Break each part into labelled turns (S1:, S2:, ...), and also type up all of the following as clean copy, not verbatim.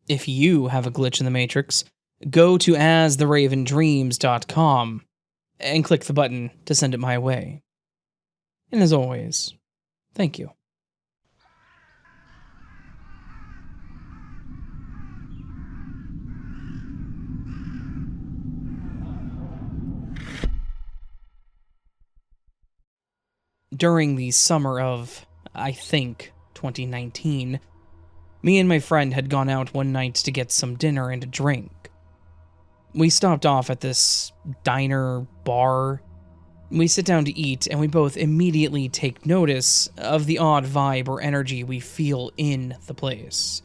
S1: If you have a glitch in the Matrix, go to astheravendreams.com and click the button to send it my way. And as always, thank you. During the summer of, I think, 2019, me and my friend had gone out one night to get some dinner and a drink. We stopped off at this diner bar. We sit down to eat, and we both immediately take notice of the odd vibe or energy we feel in the place.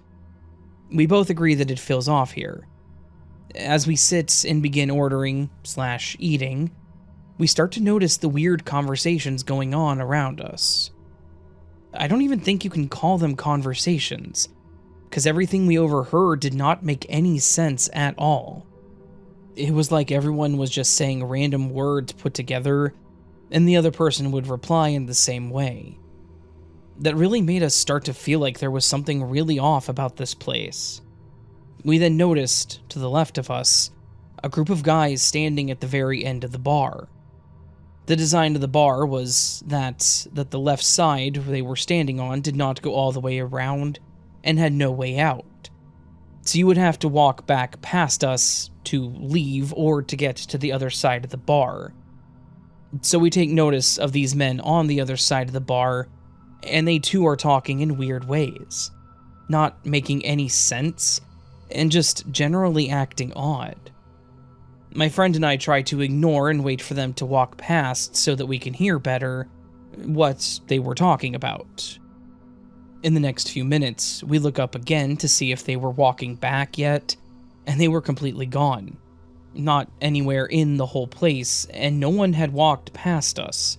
S1: We both agree that it feels off here. As we sit and begin ordering/eating, we start to notice the weird conversations going on around us. I don't even think you can call them conversations, because everything we overheard did not make any sense at all. It was like everyone was just saying random words put together, and the other person would reply in the same way. That really made us start to feel like there was something really off about this place. We then noticed, to the left of us, a group of guys standing at the very end of the bar. The design of the bar was that the left side they were standing on did not go all the way around and had no way out. So you would have to walk back past us to leave or to get to the other side of the bar. So we take notice of these men on the other side of the bar, and they too are talking in weird ways, not making any sense, and just generally acting odd. My friend and I try to ignore and wait for them to walk past so that we can hear better what they were talking about. In the next few minutes, we look up again to see if they were walking back yet, and they were completely gone. Not anywhere in the whole place, and no one had walked past us.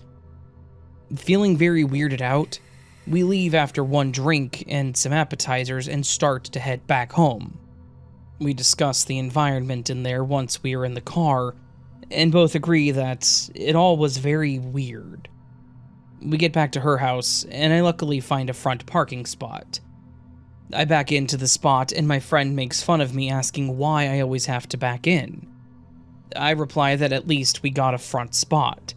S1: Feeling very weirded out, we leave after one drink and some appetizers and start to head back home. We discuss the environment in there once we are in the car, and both agree that it all was very weird. We get back to her house, and I luckily find a front parking spot. I back into the spot, and my friend makes fun of me asking why I always have to back in. I reply that at least we got a front spot.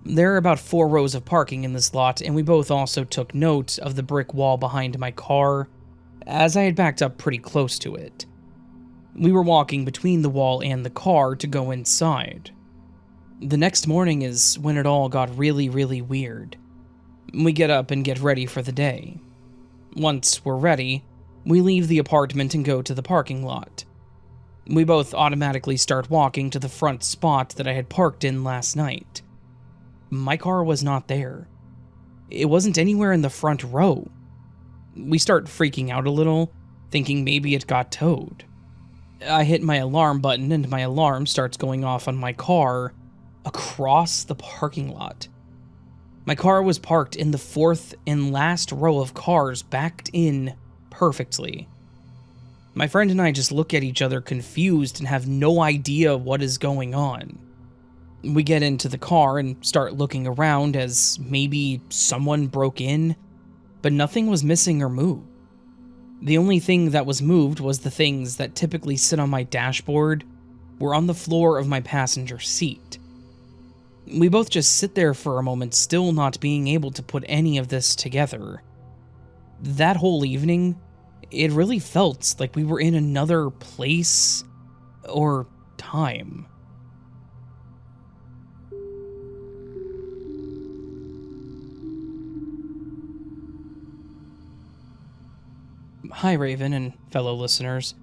S1: There are about 4 rows of parking in this lot, and we both also took note of the brick wall behind my car, as I had backed up pretty close to it. We were walking between the wall and the car to go inside. The next morning is when it all got really, really weird. We get up and get ready for the day. Once we're ready, we leave the apartment and go to the parking lot. We both automatically start walking to the front spot that I had parked in last night. My car was not there. It wasn't anywhere in the front row. We start freaking out a little, thinking maybe it got towed. I hit my alarm button and my alarm starts going off on my car across the parking lot. My car was parked in the 4th and last row of cars, backed in perfectly. My friend and I just look at each other confused and have no idea what is going on. We get into the car and start looking around as maybe someone broke in, but nothing was missing or moved. The only thing that was moved was the things that typically sit on my dashboard were on the floor of my passenger seat. We both just sit there for a moment, still not being able to put any of this together. That whole evening, it really felt like we were in another place or time. Hi, Raven and fellow listeners.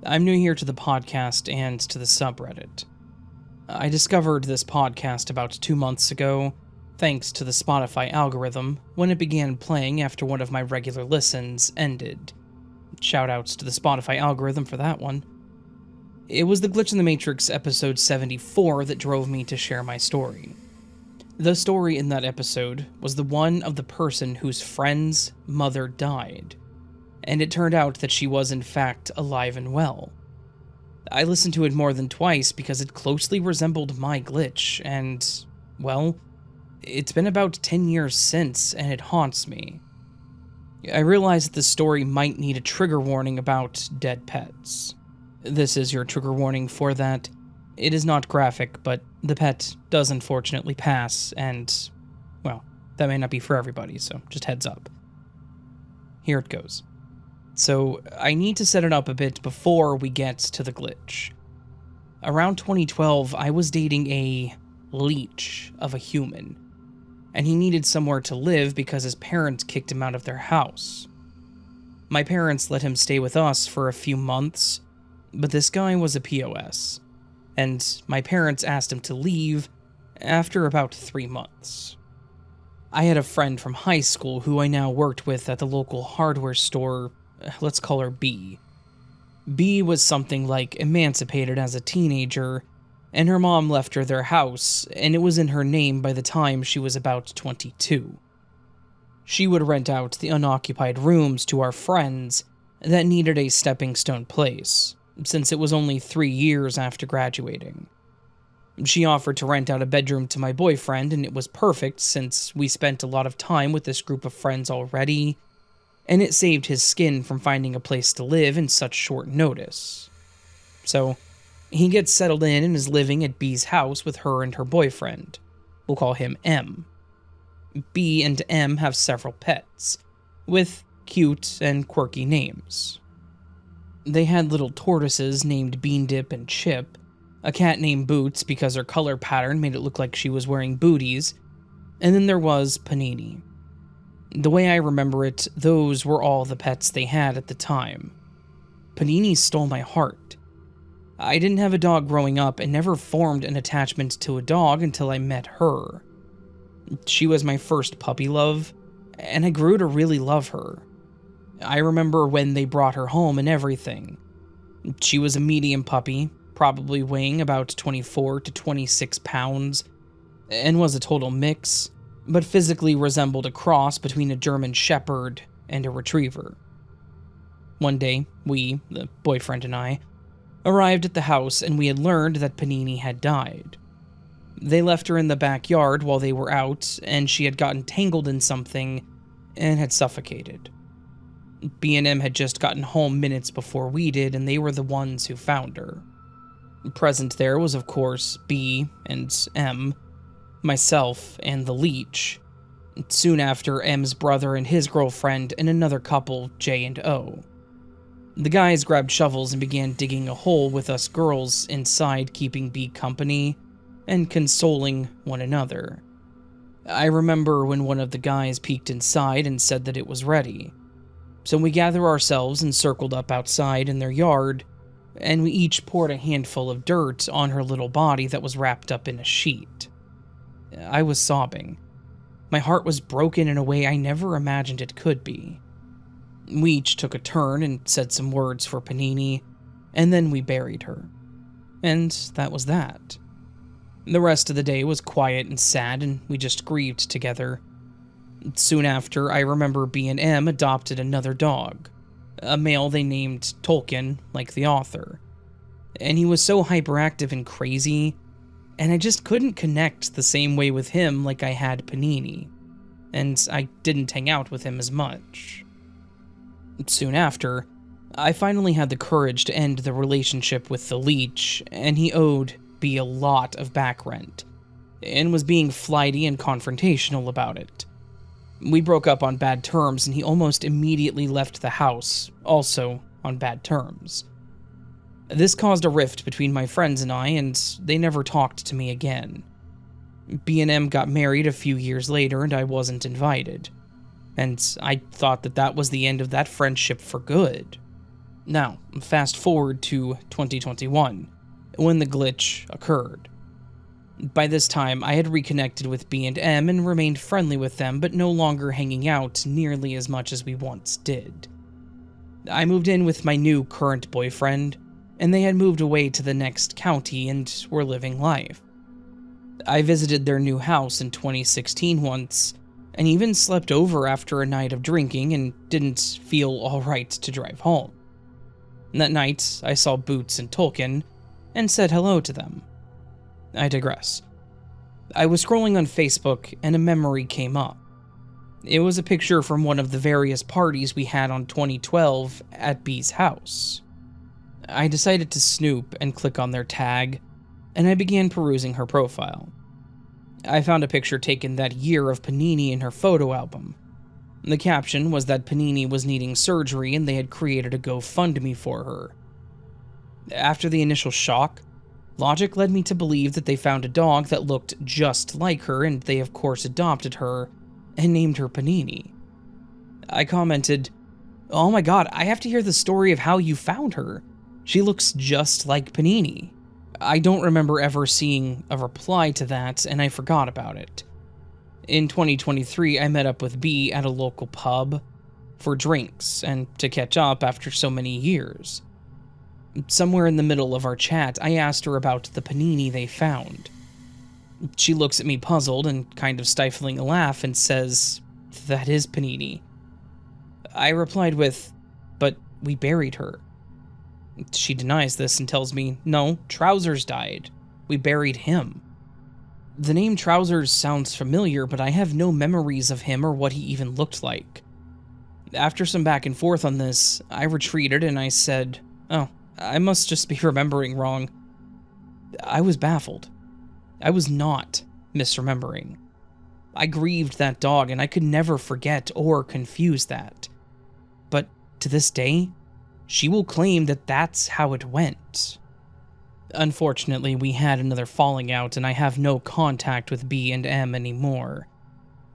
S1: I'm new here to the podcast and to the subreddit. I discovered this podcast about 2 months ago, thanks to the Spotify algorithm, when it began playing after one of my regular listens ended. Shoutouts to the Spotify algorithm for that one. It was the Glitch in the Matrix episode 74 that drove me to share my story. The story in that episode was the one of the person whose friend's mother died, and it turned out that she was in fact alive and well. I listened to it more than twice because it closely resembled my glitch, and, well, it's been about 10 years since, and it haunts me. I realized that the story might need a trigger warning about dead pets. This is your trigger warning for that. It is not graphic, but the pet does unfortunately pass, and, well, that may not be for everybody, so just heads up. Here it goes. So, I need to set it up a bit before we get to the glitch. Around 2012, I was dating a leech of a human, and he needed somewhere to live because his parents kicked him out of their house. My parents let him stay with us for a few months, but this guy was a POS, and my parents asked him to leave after about 3 months. I had a friend from high school who I now worked with at the local hardware store. Let's call her B. B was something like emancipated as a teenager, and her mom left her their house, and it was in her name by the time she was about 22. She would rent out the unoccupied rooms to our friends that needed a stepping stone place, since it was only 3 years after graduating. She offered to rent out a bedroom to my boyfriend, and it was perfect since we spent a lot of time with this group of friends already, and it saved his skin from finding a place to live in such short notice. So, he gets settled in and is living at B's house with her and her boyfriend. We'll call him M. B and M have several pets, with cute and quirky names. They had little tortoises named Bean Dip and Chip, a cat named Boots because her color pattern made it look like she was wearing booties, and then there was Panini. The way I remember it, those were all the pets they had at the time. Panini stole my heart. I didn't have a dog growing up and never formed an attachment to a dog until I met her. She was my first puppy love, and I grew to really love her. I remember when they brought her home and everything. She was a medium puppy, probably weighing about 24 to 26 pounds, and was a total mix, but physically resembled a cross between a German Shepherd and a Retriever. One day, we, the boyfriend and I, arrived at the house and we had learned that Panini had died. They left her in the backyard while they were out, and she had gotten tangled in something and had suffocated. B&M had just gotten home minutes before we did, and they were the ones who found her. Present there was, of course, B and M, myself, and the leech. Soon after, M's brother and his girlfriend, and another couple, J and O. The guys grabbed shovels and began digging a hole with us girls inside, keeping B company and consoling one another. I remember when one of the guys peeked inside and said that it was ready. So we gathered ourselves and circled up outside in their yard, and we each poured a handful of dirt on her little body that was wrapped up in a sheet. I was sobbing. My heart was broken in a way I never imagined it could be. We each took a turn and said some words for Panini, and then we buried her. And that was that. The rest of the day was quiet and sad, and we just grieved together. Soon after, I remember B&M adopted another dog, a male they named Tolkien, like the author. And he was so hyperactive and crazy, and I just couldn't connect the same way with him like I had Panini, and I didn't hang out with him as much. Soon after, I finally had the courage to end the relationship with the leech, and he owed B a lot of back rent, and was being flighty and confrontational about it. We broke up on bad terms, and he almost immediately left the house, also on bad terms. This caused a rift between my friends and I, and they never talked to me again. B&M got married a few years later, and I wasn't invited. And I thought that that was the end of that friendship for good. Now, fast forward to 2021, when the glitch occurred. By this time, I had reconnected with B&M and remained friendly with them, but no longer hanging out nearly as much as we once did. I moved in with my new current boyfriend, and they had moved away to the next county and were living life. I visited their new house in 2016 once, and even slept over after a night of drinking and didn't feel alright to drive home. That night, I saw Boots and Tolkien, and said hello to them. I digress. I was scrolling on Facebook, and a memory came up. It was a picture from one of the various parties we had on 2012 at B's house. I decided to snoop and click on their tag, and I began perusing her profile. I found a picture taken that year of Panini in her photo album. The caption was that Panini was needing surgery and they had created a GoFundMe for her. After the initial shock, logic led me to believe that they found a dog that looked just like her, and they of course adopted her and named her Panini. I commented, "Oh my god, I have to hear the story of how you found her. She looks just like Panini." I don't remember ever seeing a reply to that, and I forgot about it. In 2023, I met up with B at a local pub for drinks and to catch up after so many years. Somewhere in the middle of our chat, I asked her about the Panini they found. She looks at me puzzled and kind of stifling a laugh and says, "That is Panini." I replied with, "But we buried her." She denies this and tells me, "No, Trousers died. We buried him." The name Trousers sounds familiar, but I have no memories of him or what he even looked like. After some back and forth on this, I retreated and I said, "Oh, I must just be remembering wrong." I was baffled. I was not misremembering. I grieved that dog and I could never forget or confuse that. But to this day, she will claim that that's how it went. Unfortunately, we had another falling out and I have no contact with B and M anymore.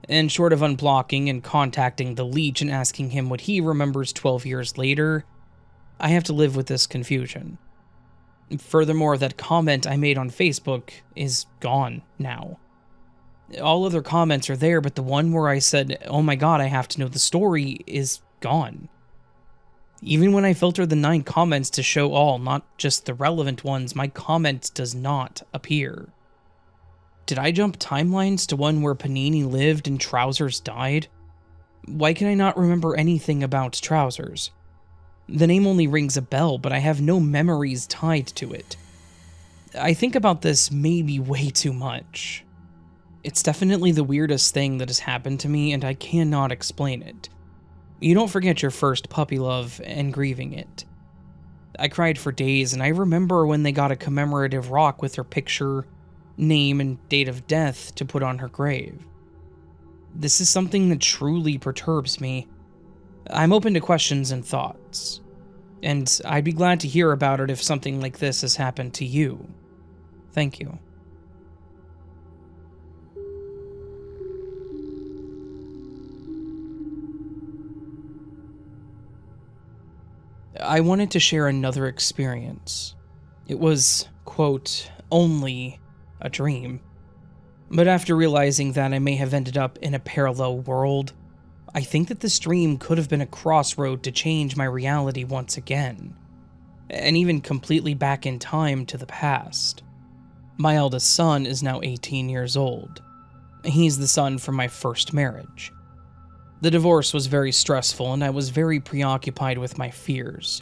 S1: And short of unblocking and contacting the leech and asking him what he remembers 12 years later, I have to live with this confusion. Furthermore, that comment I made on Facebook is gone now. All other comments are there, but the one where I said, "Oh my god, I have to know the story," is gone. Even when I filter the 9 comments to show all, not just the relevant ones, my comment does not appear. Did I jump timelines to one where Panini lived and Trousers died? Why can I not remember anything about Trousers? The name only rings a bell, but I have no memories tied to it. I think about this maybe way too much. It's definitely the weirdest thing that has happened to me, and I cannot explain it. You don't forget your first puppy love and grieving it. I cried for days, and I remember when they got a commemorative rock with her picture, name, and date of death to put on her grave. This is something that truly perturbs me. I'm open to questions and thoughts, and I'd be glad to hear about it if something like this has happened to you. Thank you. I wanted to share another experience. It was, quote, only a dream. But after realizing that I may have ended up in a parallel world, I think that this dream could have been a crossroad to change my reality once again, and even completely back in time to the past. My eldest son is now 18 years old. He's the son from my first marriage. The divorce was very stressful, and I was very preoccupied with my fears.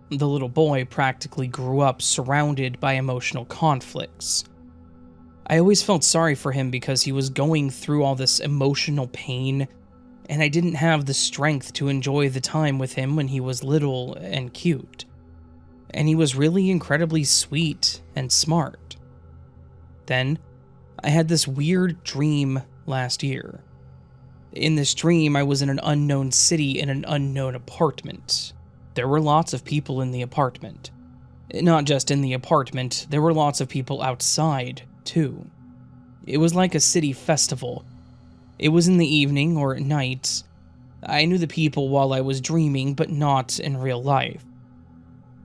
S1: The little boy practically grew up surrounded by emotional conflicts. I always felt sorry for him because he was going through all this emotional pain, and I didn't have the strength to enjoy the time with him when he was little and cute. And he was really incredibly sweet and smart. Then, I had this weird dream last year. In this dream, I was in an unknown city in an unknown apartment. There were lots of people in the apartment. Not just in the apartment, there were lots of people outside, too. It was like a city festival. It was in the evening or at night. I knew the people while I was dreaming, but not in real life.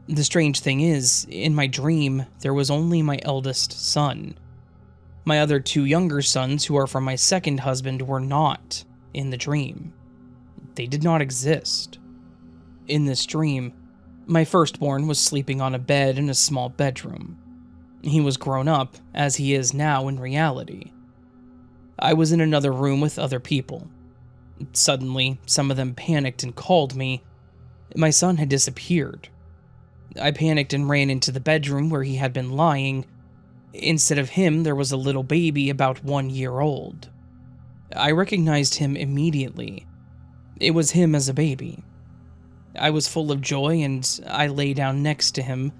S1: The strange thing is, in my dream, there was only my eldest son. My other 2 younger sons, who are from my second husband, were not in the dream. They did not exist. In this dream, my firstborn was sleeping on a bed in a small bedroom. He was grown up, as he is now in reality. I was in another room with other people. Suddenly, some of them panicked and called me. My son had disappeared. I panicked and ran into the bedroom where he had been lying. Instead of him, there was a little baby about 1 year old. I recognized him immediately. It was him as a baby. I was full of joy and I lay down next to him.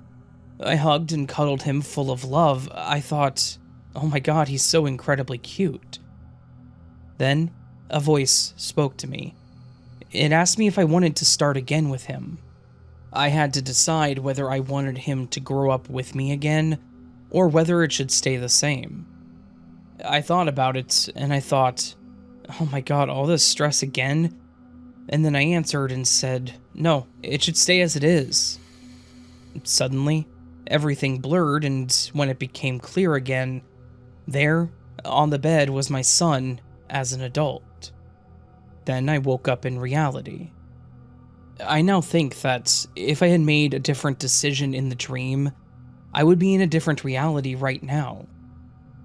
S1: I hugged and cuddled him full of love. I thought, oh my god, he's so incredibly cute. Then, a voice spoke to me. It asked me if I wanted to start again with him. I had to decide whether I wanted him to grow up with me again, or whether it should stay the same. I thought about it, and I thought, oh my god, all this stress again? And then I answered and said, no, it should stay as it is. Suddenly, everything blurred, and when it became clear again, there, on the bed, was my son as an adult. Then I woke up in reality. I now think that if I had made a different decision in the dream, I would be in a different reality right now,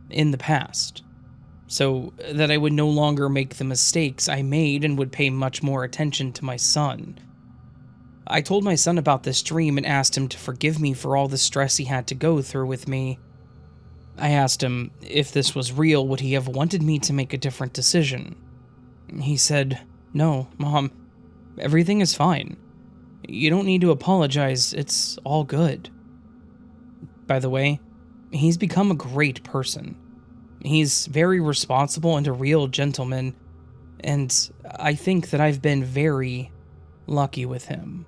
S1: in the past, so that I would no longer make the mistakes I made and would pay much more attention to my son. I told my son about this dream and asked him to forgive me for all the stress he had to go through with me. I asked him if this was real, would he have wanted me to make a different decision? He said, no, Mom, everything is fine. You don't need to apologize, it's all good. By the way, he's become a great person. He's very responsible and a real gentleman, and I think that I've been very lucky with him.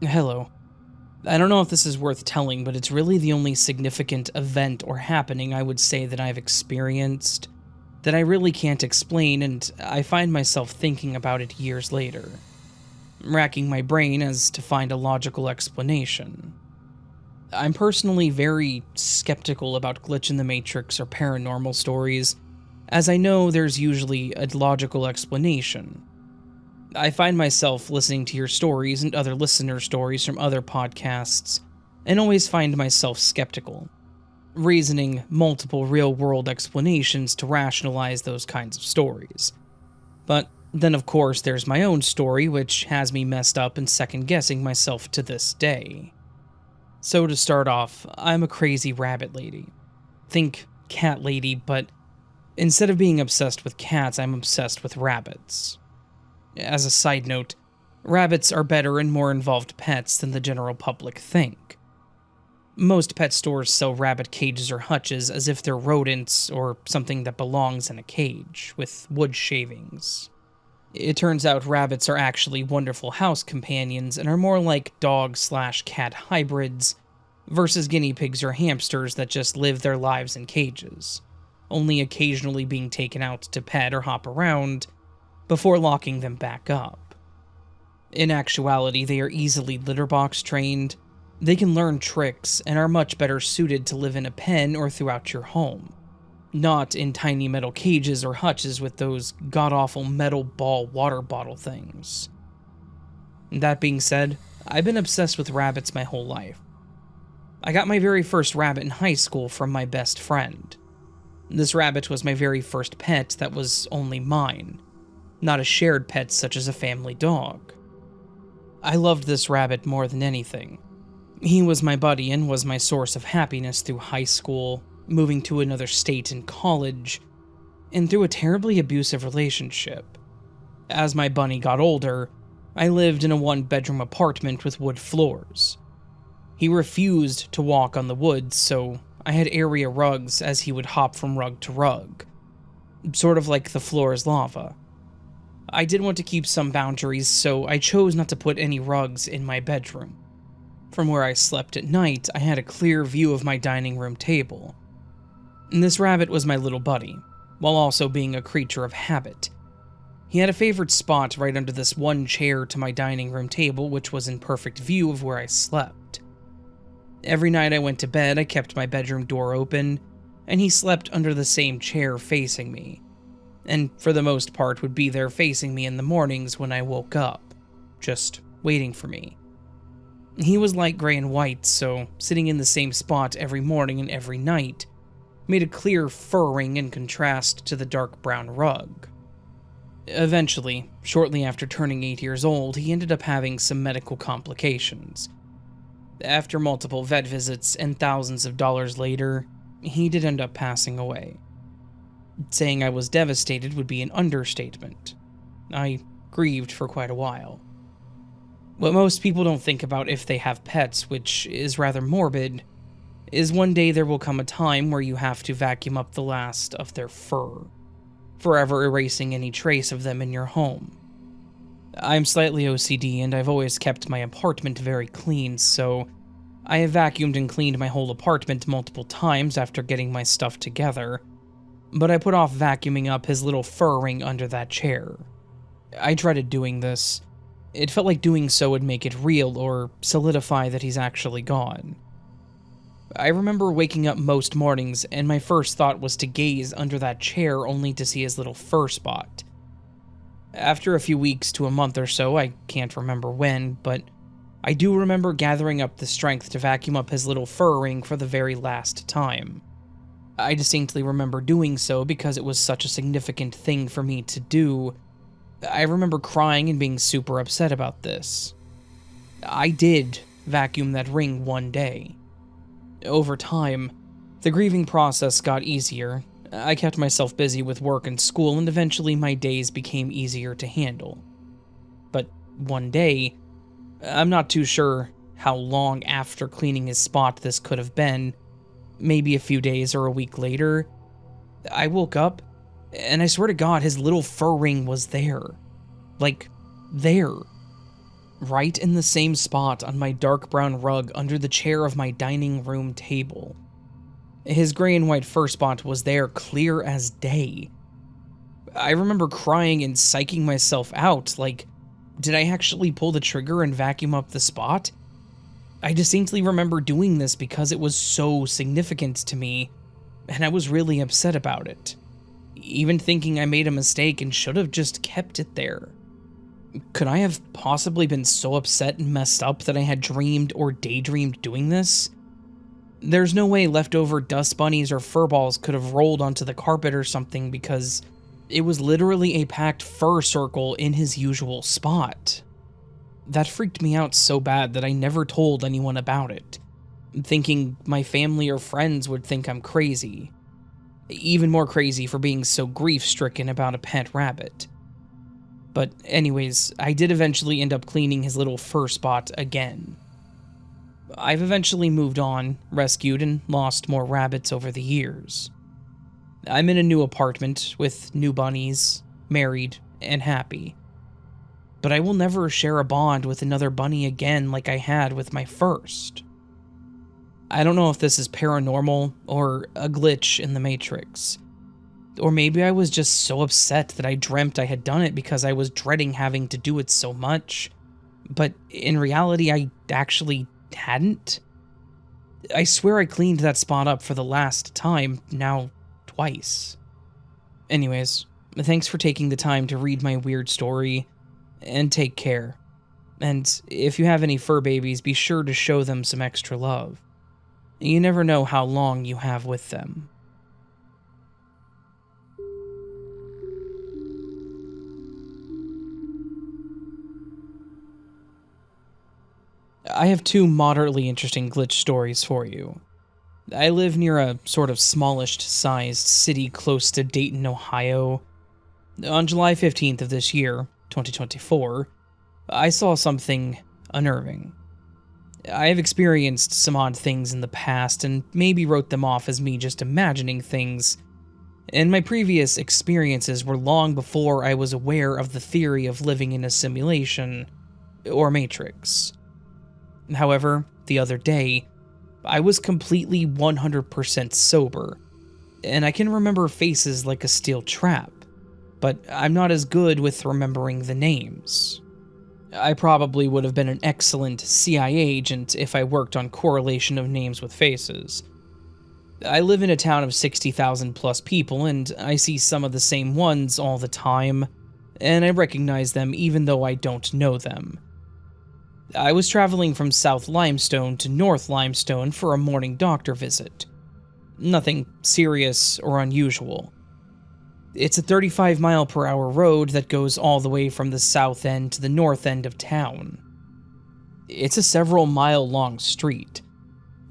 S1: Hello. I don't know if this is worth telling, but it's really the only significant event or happening I would say that I've experienced that I really can't explain, and I find myself thinking about it years later, racking my brain as to find a logical explanation. I'm personally very skeptical about glitch in the matrix or paranormal stories, as I know there's usually a logical explanation. I find myself listening to your stories and other listener stories from other podcasts, and always find myself skeptical, reasoning multiple real-world explanations to rationalize those kinds of stories. But then of course there's my own story, which has me messed up and second-guessing myself to this day. So to start off, I'm a crazy rabbit lady. Think cat lady, but instead of being obsessed with cats, I'm obsessed with rabbits. As a side note, rabbits are better and more involved pets than the general public think. Most pet stores sell rabbit cages or hutches as if they're rodents or something that belongs in a cage, with wood shavings. It turns out rabbits are actually wonderful house companions and are more like dog/cat hybrids versus guinea pigs or hamsters that just live their lives in cages, only occasionally being taken out to pet or hop around before locking them back up. In actuality, they are easily litter box trained, they can learn tricks, and are much better suited to live in a pen or throughout your home, not in tiny metal cages or hutches with those god-awful metal ball water bottle things. That being said, I've been obsessed with rabbits my whole life. I got my very first rabbit in high school from my best friend. This rabbit was my very first pet that was only mine, not a shared pet such as a family dog. I loved this rabbit more than anything. He was my buddy and was my source of happiness through high school, moving to another state in college, and through a terribly abusive relationship. As my bunny got older, I lived in a one-bedroom apartment with wood floors. He refused to walk on the wood, so I had area rugs as he would hop from rug to rug, sort of like the floor is lava. I did want to keep some boundaries, so I chose not to put any rugs in my bedroom. From where I slept at night, I had a clear view of my dining room table. And this rabbit was my little buddy, while also being a creature of habit. He had a favorite spot right under this one chair to my dining room table, which was in perfect view of where I slept. Every night I went to bed, I kept my bedroom door open, and he slept under the same chair facing me, and for the most part would be there facing me in the mornings when I woke up, just waiting for me. He was light gray and white, so sitting in the same spot every morning and every night made a clear furring in contrast to the dark brown rug. Eventually, shortly after turning 8 years old, he ended up having some medical complications. After multiple vet visits and thousands of dollars later, he did end up passing away. Saying I was devastated would be an understatement. I grieved for quite a while. What most people don't think about if they have pets, which is rather morbid, is one day there will come a time where you have to vacuum up the last of their fur, forever erasing any trace of them in your home. I'm slightly OCD and I've always kept my apartment very clean, so I have vacuumed and cleaned my whole apartment multiple times after getting my stuff together, but I put off vacuuming up his little fur ring under that chair. I dreaded doing this. It felt like doing so would make it real or solidify that he's actually gone. I remember waking up most mornings and my first thought was to gaze under that chair only to see his little fur spot. After a few weeks to a month or so, I can't remember when, but I do remember gathering up the strength to vacuum up his little fur ring for the very last time. I distinctly remember doing so because it was such a significant thing for me to do. I remember crying and being super upset about this. I did vacuum that ring one day. Over time, the grieving process got easier. I kept myself busy with work and school, and eventually my days became easier to handle. But one day, I'm not too sure how long after cleaning his spot this could have been, maybe a few days or a week later, I woke up, and I swear to God, his little fur ring was there. Like, there. Right in the same spot on my dark brown rug under the chair of my dining room table. His gray and white fur spot was there, clear as day. I remember crying and psyching myself out, like, did I actually pull the trigger and vacuum up the spot? I distinctly remember doing this because it was so significant to me, and I was really upset about it. Even thinking I made a mistake and should have just kept it there. Could I have possibly been so upset and messed up that I had dreamed or daydreamed doing this? There's no way leftover dust bunnies or fur balls could have rolled onto the carpet or something because it was literally a packed fur circle in his usual spot. That freaked me out so bad that I never told anyone about it, thinking my family or friends would think I'm crazy. Even more crazy for being so grief-stricken about a pet rabbit. But anyways, I did eventually end up cleaning his little fur spot again. I've eventually moved on, rescued, and lost more rabbits over the years. I'm in a new apartment with new bunnies, married, and happy. But I will never share a bond with another bunny again like I had with my first. I don't know if this is paranormal or a glitch in the Matrix. Or maybe I was just so upset that I dreamt I had done it because I was dreading having to do it so much. But in reality, I actually hadn't. I swear I cleaned that spot up for the last time, now twice. Anyways, thanks for taking the time to read my weird story, and take care. And if you have any fur babies, be sure to show them some extra love. You never know how long you have with them. I have two moderately interesting glitch stories for you. I live near a sort of smallish-sized city close to Dayton, Ohio. On July 15th of this year, 2024, I saw something unnerving. I have experienced some odd things in the past and maybe wrote them off as me just imagining things, and my previous experiences were long before I was aware of the theory of living in a simulation or matrix. However, the other day, I was completely 100% sober, and I can remember faces like a steel trap, but I'm not as good with remembering the names. I probably would have been an excellent CIA agent if I worked on correlation of names with faces. I live in a town of 60,000 plus people, and I see some of the same ones all the time, and I recognize them even though I don't know them. I was traveling from South Limestone to North Limestone for a morning doctor visit. Nothing serious or unusual. It's a 35 mile per hour road that goes all the way from the south end to the north end of town. It's a several mile long street.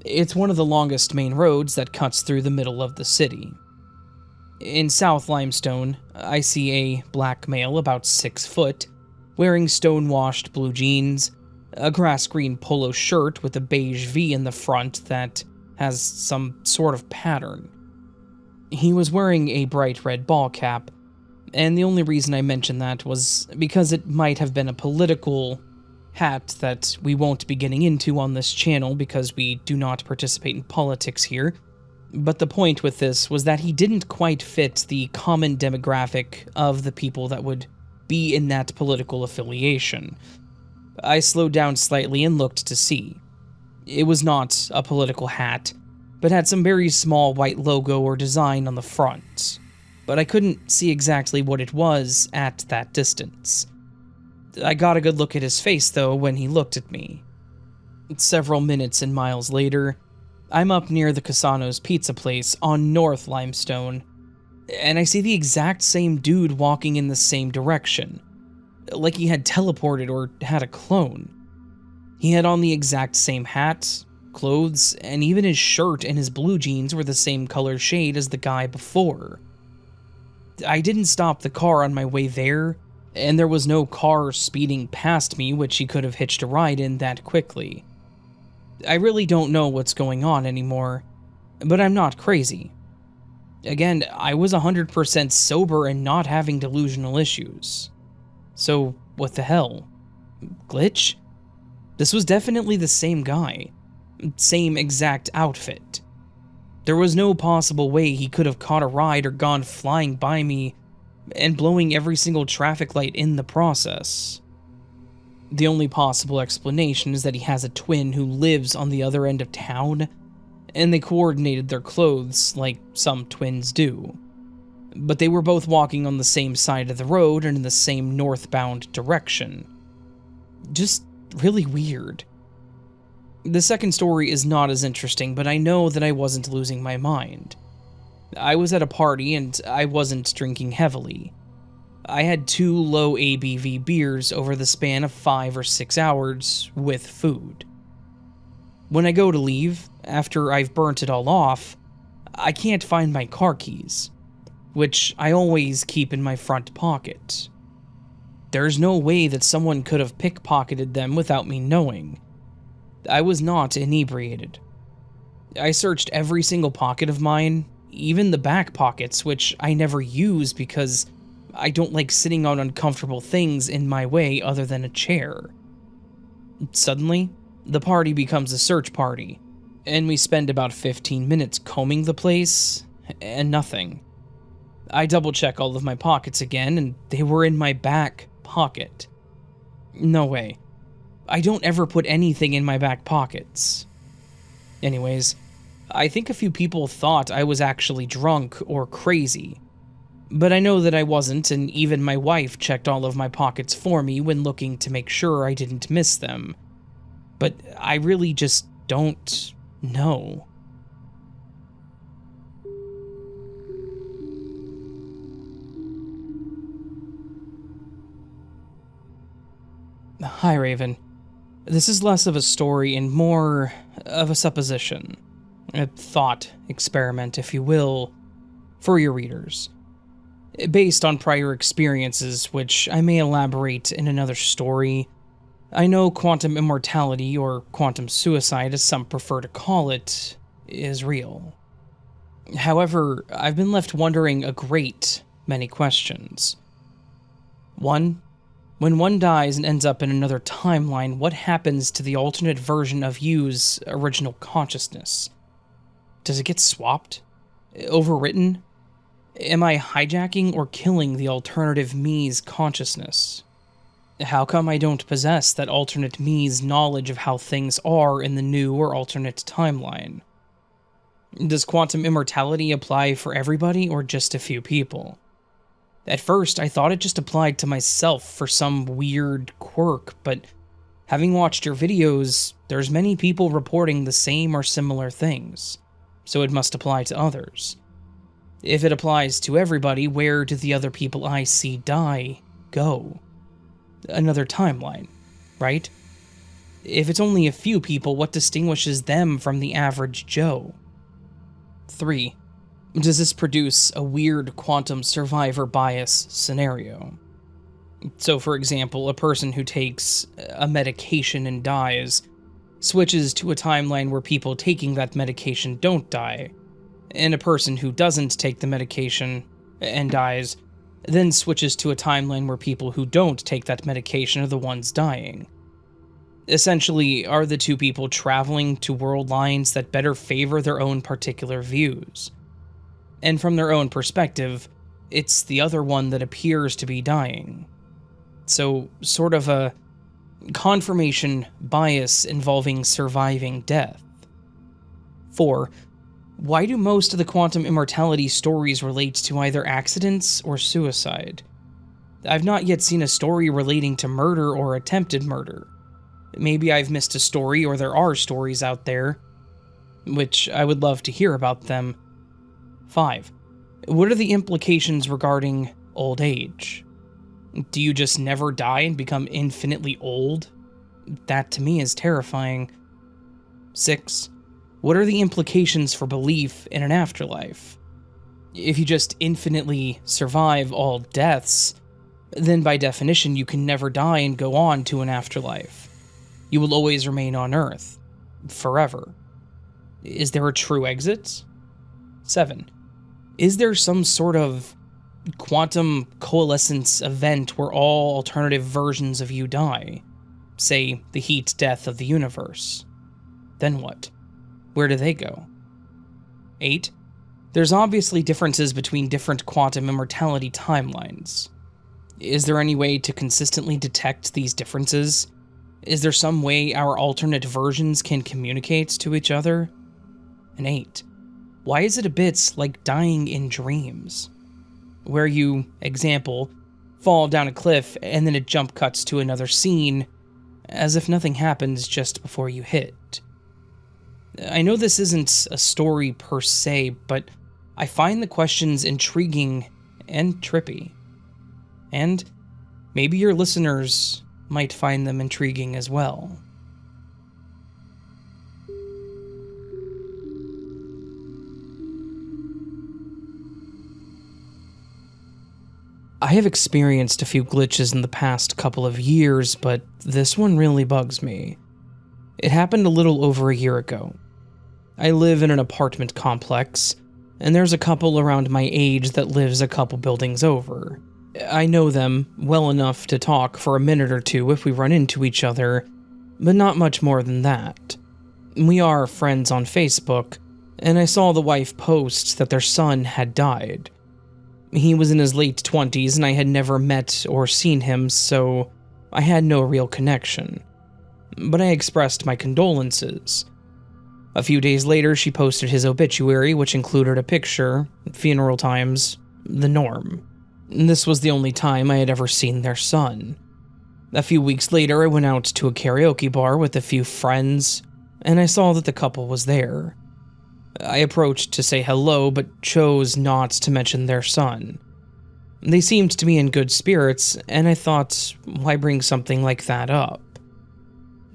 S1: It's one of the longest main roads that cuts through the middle of the city. In South Limestone, I see a black male about 6 foot, wearing stone-washed blue jeans, a grass-green polo shirt with a beige V in the front that has some sort of pattern. He was wearing a bright red ball cap, and the only reason I mention that was because it might have been a political hat that we won't be getting into on this channel because we do not participate in politics here. But the point with this was that he didn't quite fit the common demographic of the people that would be in that political affiliation. I slowed down slightly and looked to see. It was not a political hat, but had some very small white logo or design on the front. But I couldn't see exactly what it was at that distance. I got a good look at his face, though, when he looked at me. Several minutes and miles later, I'm up near the Casano's pizza place on North Limestone, and I see the exact same dude walking in the same direction, like he had teleported or had a clone. He had on the exact same hat, clothes, and even his shirt and his blue jeans were the same color shade as the guy before. I didn't stop the car on my way there, and there was no car speeding past me which he could have hitched a ride in that quickly. I really don't know what's going on anymore, but I'm not crazy. Again, I was 100% sober and not having delusional issues. So, what the hell? Glitch? This was definitely the same guy. Same exact outfit. There was no possible way he could have caught a ride or gone flying by me and blowing every single traffic light in the process. The only possible explanation is that he has a twin who lives on the other end of town, and they coordinated their clothes like some twins do. But they were both walking on the same side of the road and in the same northbound direction. Just really weird. The second story is not as interesting, but I know that I wasn't losing my mind. I was at a party and I wasn't drinking heavily. I had 2 low ABV beers over the span of 5 or 6 hours with food. When I go to leave, after I've burnt it all off, I can't find my car keys, which I always keep in my front pocket. There's no way that someone could have pickpocketed them without me knowing. I was not inebriated. I searched every single pocket of mine, even the back pockets, which I never use because I don't like sitting on uncomfortable things in my way other than a chair. Suddenly, the party becomes a search party, and we spend about 15 minutes combing the place, and nothing. I double-check all of my pockets again, and they were in my back pocket. No way. I don't ever put anything in my back pockets. Anyways, I think a few people thought I was actually drunk or crazy. But I know that I wasn't, and even my wife checked all of my pockets for me when looking to make sure I didn't miss them. But I really just don't know. Hi, Raven. This is less of a story and more of a supposition. A thought experiment, if you will, for your readers. Based on prior experiences, which I may elaborate in another story, I know quantum immortality, or quantum suicide as some prefer to call it, is real. However, I've been left wondering a great many questions. 1. When one dies and ends up in another timeline, what happens to the alternate version of you's original consciousness? Does it get swapped? Overwritten? Am I hijacking or killing the alternative me's consciousness? How come I don't possess that alternate me's knowledge of how things are in the new or alternate timeline? Does quantum immortality apply for everybody or just a few people? At first, I thought it just applied to myself for some weird quirk, but having watched your videos, there's many people reporting the same or similar things, so it must apply to others. If it applies to everybody, where do the other people I see die go? Another timeline, right? If it's only a few people, what distinguishes them from the average Joe? 3. Does this produce a weird quantum survivor bias scenario? So, for example, a person who takes a medication and dies switches to a timeline where people taking that medication don't die, and a person who doesn't take the medication and dies then switches to a timeline where people who don't take that medication are the ones dying. Essentially, are the two people traveling to world lines that better favor their own particular views? And from their own perspective, it's the other one that appears to be dying. So, sort of a confirmation bias involving surviving death. 4. Why do most of the quantum immortality stories relate to either accidents or suicide? I've not yet seen a story relating to murder or attempted murder. Maybe I've missed a story, or there are stories out there, which I would love to hear about them. 5. What are the implications regarding old age? Do you just never die and become infinitely old? That to me is terrifying. 6. What are the implications for belief in an afterlife? If you just infinitely survive all deaths, then by definition you can never die and go on to an afterlife. You will always remain on Earth. Forever. Is there a true exit? 7. Is there some sort of quantum coalescence event where all alternative versions of you die? Say, the heat death of the universe. Then what? Where do they go? 8. There's obviously differences between different quantum immortality timelines. Is there any way to consistently detect these differences? Is there some way our alternate versions can communicate to each other? And 8. Why is it a bit like dying in dreams? Where you, example, fall down a cliff and then it jump cuts to another scene, as if nothing happens just before you hit. I know this isn't a story per se, but I find the questions intriguing and trippy. And maybe your listeners might find them intriguing as well. I have experienced a few glitches in the past couple of years, but this one really bugs me. It happened a little over a year ago. I live in an apartment complex, and there's a couple around my age that lives a couple buildings over. I know them well enough to talk for a minute or two if we run into each other, but not much more than that. We are friends on Facebook, and I saw the wife post that their son had died. He was in his late 20s and I had never met or seen him, so I had no real connection. But I expressed my condolences. A few days later, she posted his obituary, which included a picture, funeral times, the norm. This was the only time I had ever seen their son. A few weeks later, I went out to a karaoke bar with a few friends, and I saw that the couple was there. I approached to say hello, but chose not to mention their son. They seemed to be in good spirits, and I thought, why bring something like that up?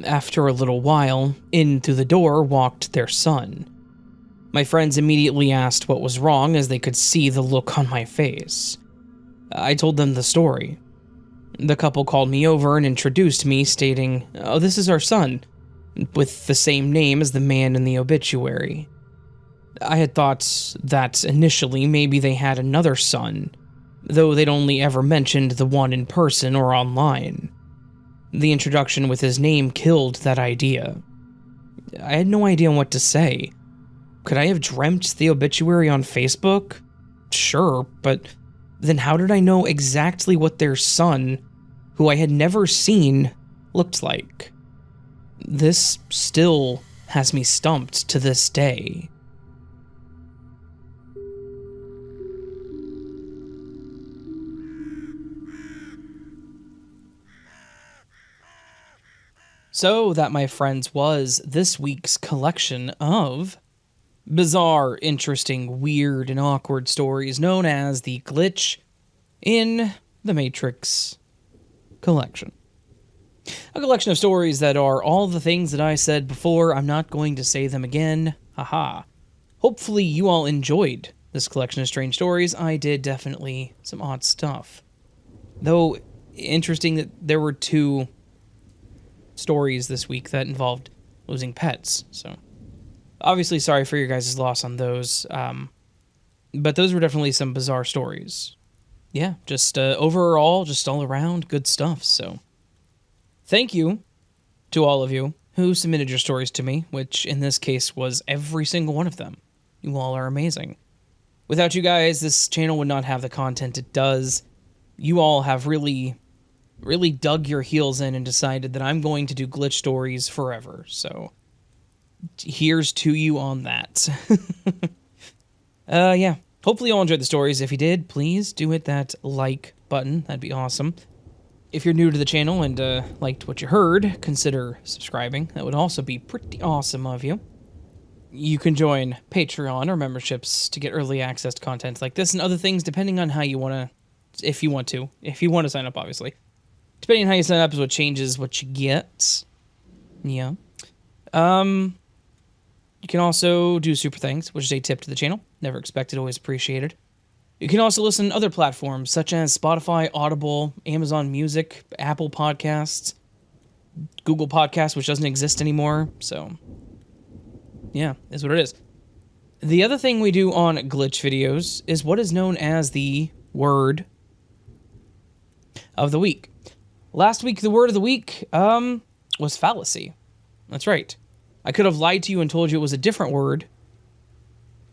S1: After a little while, in through the door walked their son. My friends immediately asked what was wrong as they could see the look on my face. I told them the story. The couple called me over and introduced me, stating, "Oh, this is our son," with the same name as the man in the obituary. I had thought that initially maybe they had another son, though they'd only ever mentioned the one in person or online. The introduction with his name killed that idea. I had no idea what to say. Could I have dreamt the obituary on Facebook? Sure, but then how did I know exactly what their son, who I had never seen, looked like? This still has me stumped to this day. So that, my friends, was this week's collection of bizarre, interesting, weird, and awkward stories known as the Glitch in the Matrix collection. A collection of stories that are all the things that I said before. I'm not going to say them again. Haha. Hopefully you all enjoyed this collection of strange stories. I did definitely some odd stuff. Though, interesting that there were 2 stories this week that involved losing pets. So, obviously sorry for your guys' loss on those. But those were definitely some bizarre stories. Yeah, just overall, just all around good stuff, so... Thank you to all of you who submitted your stories to me, which in this case was every single one of them. You all are amazing. Without you guys, this channel would not have the content it does. You all have really dug your heels in and decided that I'm going to do glitch stories forever. So, here's to you on that. Yeah. Hopefully you all enjoyed the stories. If you did, please do hit that like button. That'd be awesome. If you're new to the channel and liked what you heard, consider subscribing. That would also be pretty awesome of you. You can join Patreon or memberships to get early access to content like this and other things, depending on how you want to, if you want to sign up, obviously. Depending on how you sign up is what changes what you get. Yeah. You can also do super thanks, which is a tip to the channel. Never expected, always appreciated. You can also listen to other platforms such as Spotify, Audible, Amazon Music, Apple Podcasts, Google Podcasts, which doesn't exist anymore. So, yeah, is what it is. The other thing we do on glitch videos is what is known as the word of the week. Last week, the word of the week was fallacy. That's right. I could have lied to you and told you it was a different word,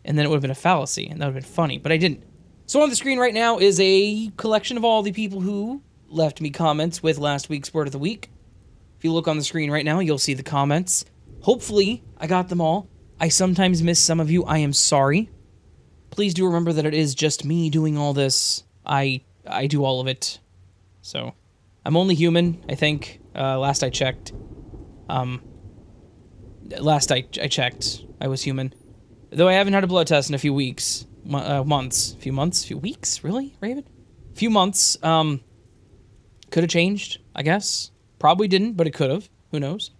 S1: and then it would have been a fallacy, and that would have been funny, but I didn't. So on the screen right now is a collection of all the people who left me comments with last week's word of the week. If you look on the screen right now, you'll see the comments. Hopefully, I got them all. I sometimes miss some of you. I am sorry. Please do remember that it is just me doing all this. I do all of it. So, I'm only human, I think. Last I checked. Last I checked, I was human. Though I haven't had a blood test in a few weeks. Few weeks? Really, Raven? Few months. Could have changed, I guess. Probably didn't, but it could have. Who knows?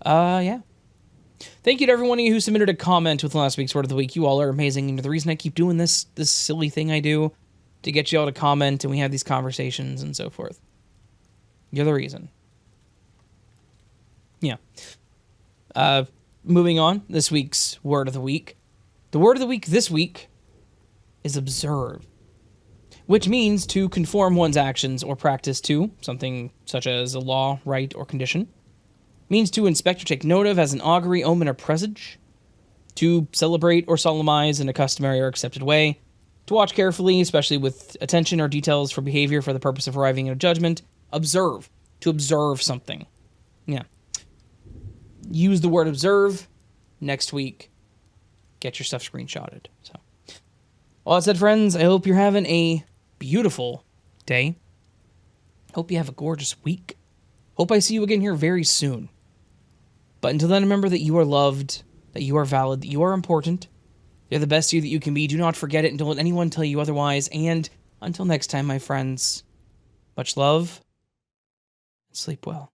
S1: Yeah. Thank you to every one of you who submitted a comment with last week's word of the week. You all are amazing, and the reason I keep doing this silly thing I do to get you all to comment, and we have these conversations and so forth. You're the reason. Yeah. Moving on, this week's word of the week. The word of the week this week is observe, which means to conform one's actions or practice to something such as a law, right, or condition. Means to inspect or take note of as an augury, omen, or presage. To celebrate or solemnize in a customary or accepted way. To watch carefully, especially with attention or details for behavior for the purpose of arriving at a judgment. Observe. To observe something. Yeah. Use the word observe next week. Get your stuff screenshotted. So, all that said, friends, I hope you're having a beautiful day. Hope you have a gorgeous week. Hope I see you again here very soon. But until then, remember that you are loved, that you are valid, that you are important. You're the best you that you can be. Do not forget it and don't let anyone tell you otherwise. And until next time, my friends, much love and sleep well.